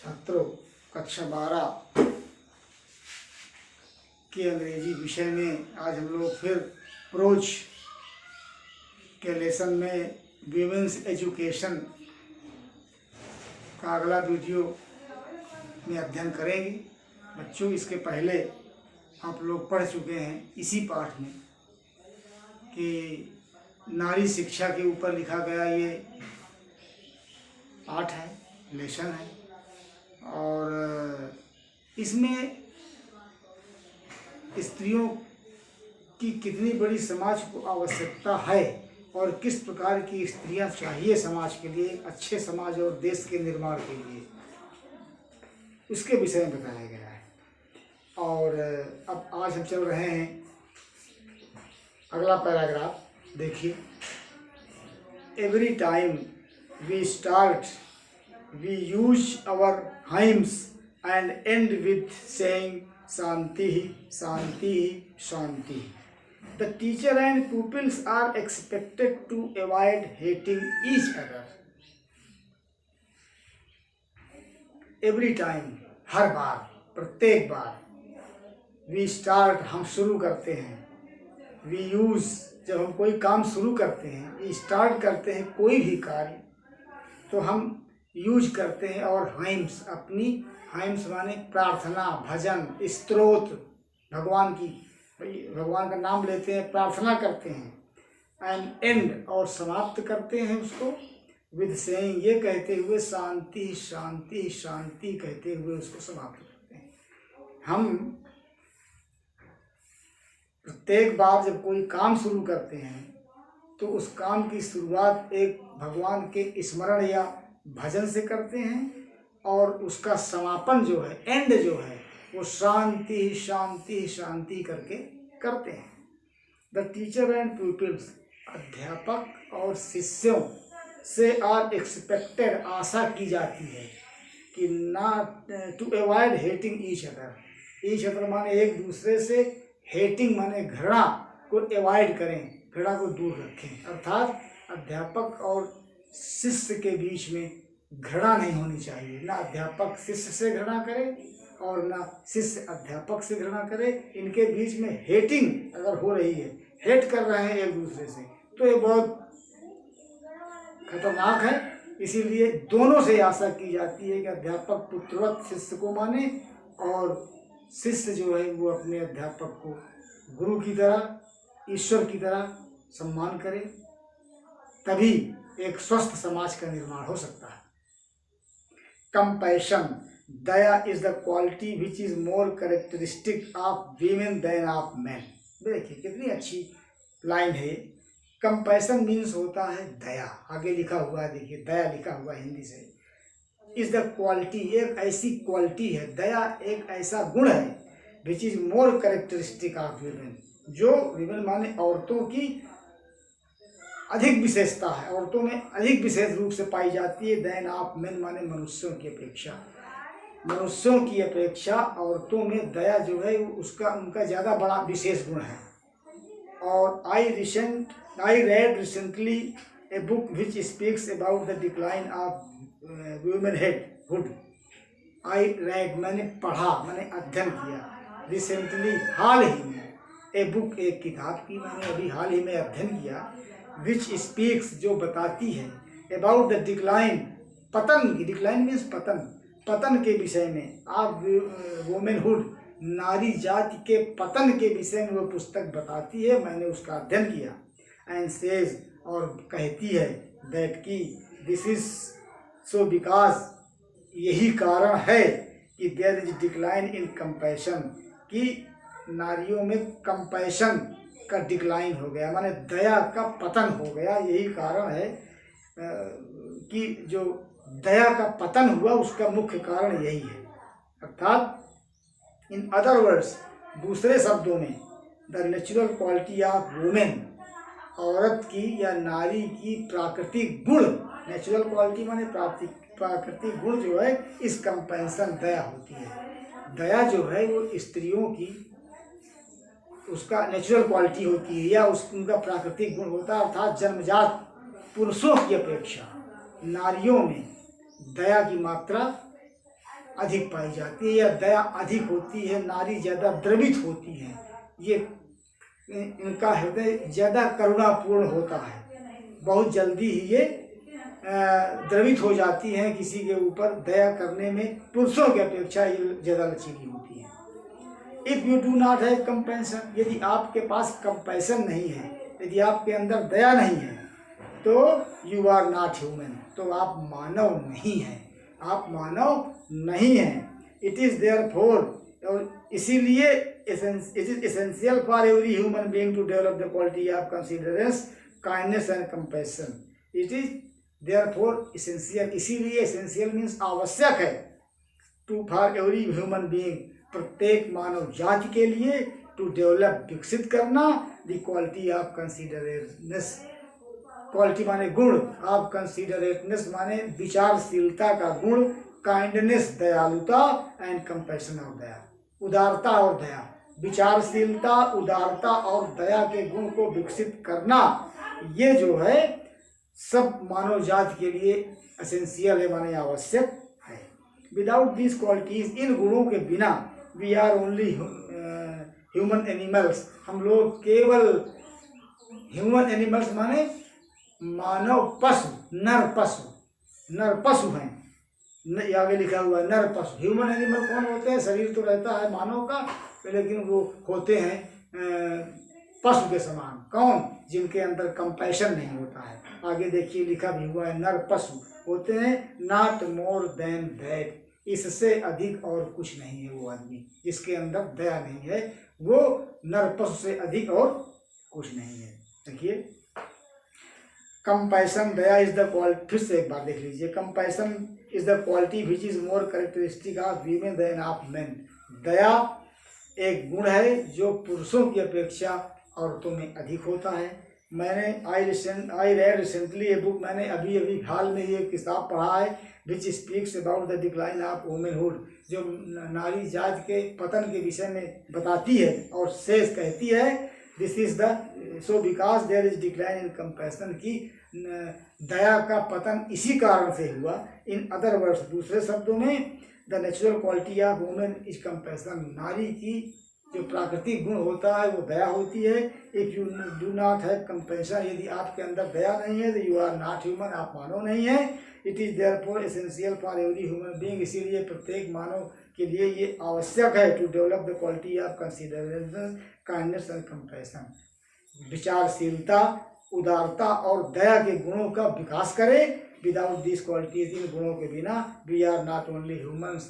छात्रों, कक्षा 12 के अंग्रेजी विषय में आज हम लोग फिर प्रोज के लेसन में वीमेंस एजुकेशन का अगला वीडियो में अध्ययन करेंगे। बच्चों, इसके पहले आप लोग पढ़ चुके हैं इसी पाठ में कि नारी शिक्षा के ऊपर लिखा गया ये पाठ है, लेसन है। और इसमें स्त्रियों की कितनी बड़ी समाज को आवश्यकता है और किस प्रकार की स्त्रियां चाहिए समाज के लिए, अच्छे समाज और देश के निर्माण के लिए, उसके विषय में बताया गया है। और अब आज हम चल रहे हैं अगला पैराग्राफ। देखिए, every time we start we use our hymns and and with saying shanti shanti shanti. The teacher and pupils are expected to avoid hating each other. Every time, हर बार, प्रत्येक बार, we start, हम शुरू करते हैं, we use, जब हम कोई काम शुरू करते हैं, we start करते हैं कोई भी कार्य, तो हम यूज करते हैं और हाइम्स, अपनी हाइम्स माने प्रार्थना, भजन, स्तोत्र, भगवान का नाम लेते हैं, प्रार्थना करते हैं। एंड और समाप्त करते हैं उसको विद सेइंग, ये कहते हुए शांति शांति शांति कहते हुए उसको समाप्त करते हैं। हम प्रत्येक बार जब कोई काम शुरू करते हैं तो उस काम की शुरुआत एक भगवान के स्मरण या भजन से करते हैं और उसका समापन जो है, एंड जो है, वो शांति शांति शांति करके करते हैं। द टीचर एंड पीपल्स, अध्यापक और शिष्यों से आर एक्सपेक्टेड, आशा की जाती है कि ना to avoid hating each other. Each other माने एक दूसरे से, हेटिंग माने घृणा को अवॉइड करें, घृणा को दूर रखें। अर्थात अध्यापक और शिष्य के बीच में घृणा नहीं होनी चाहिए। ना अध्यापक शिष्य से घृणा करे और ना शिष्य अध्यापक से घृणा करे। इनके बीच में हेटिंग अगर हो रही है, हेट कर रहे हैं एक दूसरे से, तो ये बहुत खतरनाक है। इसीलिए दोनों से आशा की जाती है कि अध्यापक पुत्रवत शिष्य को माने और शिष्य जो है वो अपने अध्यापक को गुरु की तरह, ईश्वर की तरह सम्मान करे। तभी एक स्वस्थ समाज का निर्माण हो सकता है। कंपैशन, दया is the quality which is more characteristic of women than of man. देखिए कितनी अच्छी लाइन है। कंपैशन मीन्स होता है दया, आगे लिखा हुआ है, देखिए दया लिखा हुआ है हिंदी से। इज द क्वालिटी, एक ऐसी क्वालिटी है, दया एक ऐसा गुण है, विच is more characteristic of women, जो वीमेन माने औरतों की अधिक विशेषता है, औरतों में अधिक विशेष रूप से पाई जाती है। देन ऑफ मेन माने मनुष्यों की अपेक्षा, मनुष्यों की अपेक्षा औरतों में दया जो है उसका उनका ज़्यादा बड़ा विशेष गुण है। और आई read recently a book which speaks about the decline of womanhood. I read मैंने पढ़ा, मैंने अध्ययन किया, रिसेंटली हाल ही में, ए बुक एक किताब की मैंने अभी हाल ही में अध्ययन किया, विच स्पीक्स जो बताती है, अबाउट द डिक्लाइन, पतन की, डिक्लाइन मीन्स पतन, पतन के विषय में, ऑफ वुमेनहुड, नारी जाति के पतन के विषय में वो पुस्तक बताती है। मैंने उसका अध्ययन किया। एंड सेज, और कहती है, दैट की दिस इज सो बिकॉज, यही कारण है कि there is decline in compassion, कि नारियों में कंपैशन का डिक्लाइन हो गया, माने दया का पतन हो गया। यही कारण है कि जो दया का पतन हुआ उसका मुख्य कारण यही है। अर्थात इन अदर वर्ड्स, दूसरे शब्दों में, the natural quality of women, औरत की या नारी की प्राकृतिक गुण, नेचुरल क्वालिटी माने प्राकृतिक गुण जो है, इस कंपैशन दया होती है। दया जो है वो स्त्रियों की उसका नेचुरल क्वालिटी होती है या उनका प्राकृतिक गुण होता है। अर्थात जन्मजात पुरुषों की अपेक्षा नारियों में दया की मात्रा अधिक पाई जाती है या दया अधिक होती है, नारी ज़्यादा द्रवित होती है, ये इनका हृदय ज़्यादा करुणापूर्ण होता है, बहुत जल्दी ही ये द्रवित हो जाती हैं किसी के ऊपर, दया करने में पुरुषों की अपेक्षा ये ज़्यादा लचीली होती है। If you do not have compassion, यदि आपके पास कंपैशन नहीं है, यदि आपके अंदर दया नहीं है, तो यू आर नॉट ह्यूमन, तो आप मानव नहीं हैं, आप मानव नहीं हैं। इट इज़ देयरफॉर, और इसीलिए it is essential for every human being to develop the quality of considerance, kindness and compassion. It is therefore essential, इसीलिए एसेंशियल मीन्स आवश्यक है, to for every human being, प्रत्येक मानव जाति के लिए, टू डेवलप विकसित करना, the quality of considerateness, quality माने गुण, ऑफ कंसिडरेटनेस माने विचारशीलता का गुण, काइंडनेस दयालुता, एंड कंपैशन और दया, उदारता और दया, विचारशीलता, उदारता और दया के गुण को विकसित करना, ये जो है सब मानव जाति के लिए एसेंशियल है, माने आवश्यक है। विदाउट दिस क्वालिटीज, इन गुणों के बिना, we are only human animals, हम लोग केवल ह्यूमन एनिमल्स माने मानव पशु, नर पशु, नर पशु हैं, आगे लिखा हुआ है नर पशु। ह्यूमन एनिमल कौन होते हैं? शरीर तो रहता है मानव का, लेकिन वो होते हैं पशु के समान। कौन? जिनके अंदर कंपैशन नहीं होता है। आगे देखिए लिखा भी हुआ है नर पशु होते हैं, नॉट मोर देन दैट, इससे अधिक और कुछ नहीं है। वो आदमी जिसके अंदर दया नहीं है वो नर पशु से अधिक और कुछ नहीं है। देखिए कंपैशन, दया इज द क्वालिटी, फिर से एक बार देख लीजिए, compassion is the quality which is more characteristic of women than of men. दया एक गुण है जो पुरुषों की अपेक्षा औरतों में अधिक होता है। मैंने I read recently a book, मैंने अभी हाल में ये किताब पढ़ा है, which speaks about the decline of womanhood, जो नारी जाति के पतन के विषय में बताती है और सेज कहती है this is the so because there is decline in compassion, की दया का पतन इसी कारण से हुआ। इन अदर वर्ड्स, दूसरे शब्दों में, the natural quality of women is compassion, नारी की जो प्राकृतिक गुण होता है वो दया होती है। If you do not have compassion, यदि आपके अंदर दया नहीं है तो यू आर नॉट ह्यूमन, आप मानव नहीं है। It is therefore essential for every human being, इसीलिए प्रत्येक मानव के लिए ये आवश्यक है to develop the quality of consideration, kindness and compassion, विचारशीलता, उदारता और दया के गुणों का विकास करें। विदाउट दिस क्वालिटीज, इन गुणों के बिना, we are not only humans,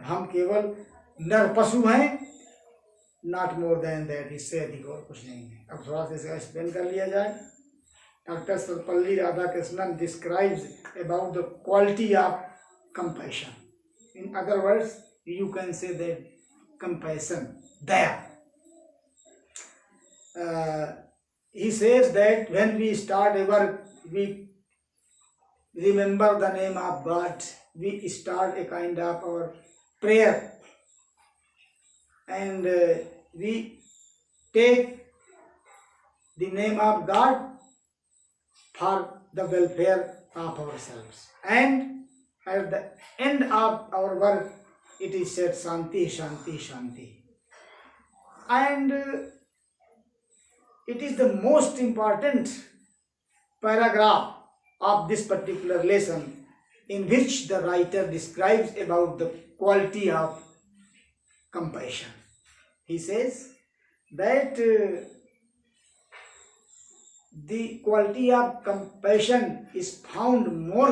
हम केवल नर पशु हैं, नॉट मोर देन दैट, इससे अधिक और कुछ नहीं है। अब थोड़ा सा इसका एक्सप्लेन कर लिया जाए। Doctor Sarvepalli Radhakrishnan describes about the quality of compassion, in other words you can say that compassion, Daya. He says that when we start a work, we remember the name of God, we start a kind of our prayer, and we take the name of God for the welfare of ourselves, and at the end of our work it is said Shanti, Shanti, Shanti, and it is the most important paragraph of this particular lesson in which the writer describes about the quality of compassion. He says that the quality of compassion is found more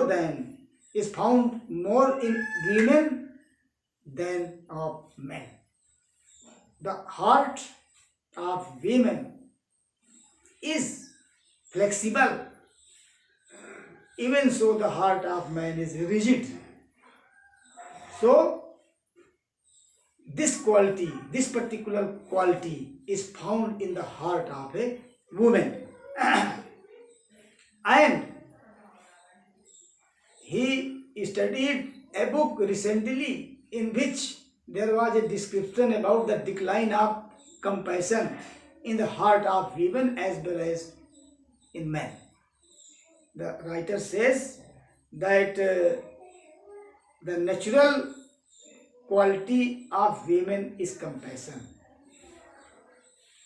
in women than of men. The heart of women is flexible, even so the heart of man is rigid. So this quality, this particular quality is found in the heart of a woman. And he studied a book recently in which there was a description about the decline of compassion in the heart of women as well as in men. The writer says that the natural quality of women is compassion.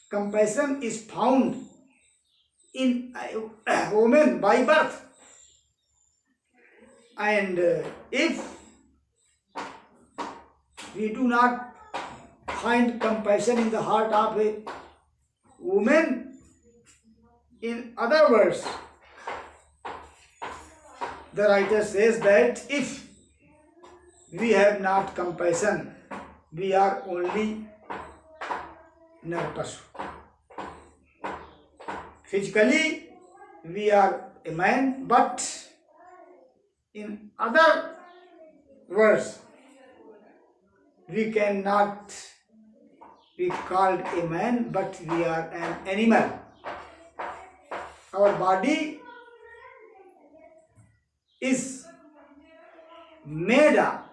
Compassion is found in a woman by birth, and if we do not find compassion in the heart of a woman, in other words, the writer says that if we have not compassion, we are only Narpasu. Physically, we are a man, but in other words, we cannot be called a man, but we are an animal. Our body is made up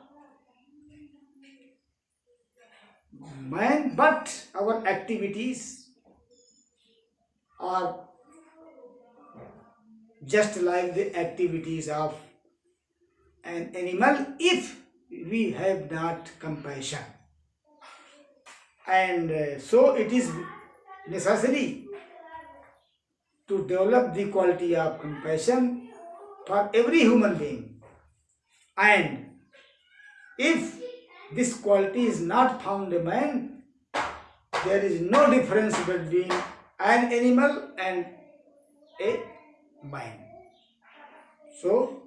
man, but our activities are just like the activities of an animal if we have not compassion. And so it is necessary to develop the quality of compassion for every human being. And if this quality is not found in man, there is no difference between an animal and a man. So,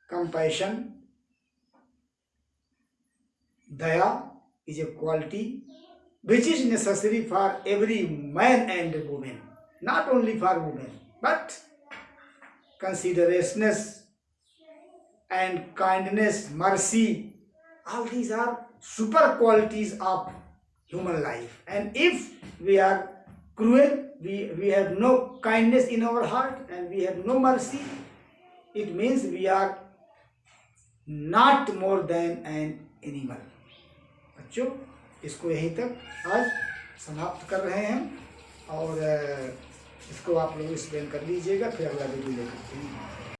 compassion, daya is a quality which is necessary for every man and woman, not only for women, but consideration and kindness, mercy, all these are super qualities of human life. And if we are cruel, we have no kindness in our heart and we have no mercy, it means we are not more than an animal. बच्चों, इसको यहीं तक आज समाप्त कर रहे हैं और इसको आप लोग एक्सप्लेन कर लीजिएगा, फिर अगला वीडियो लेकर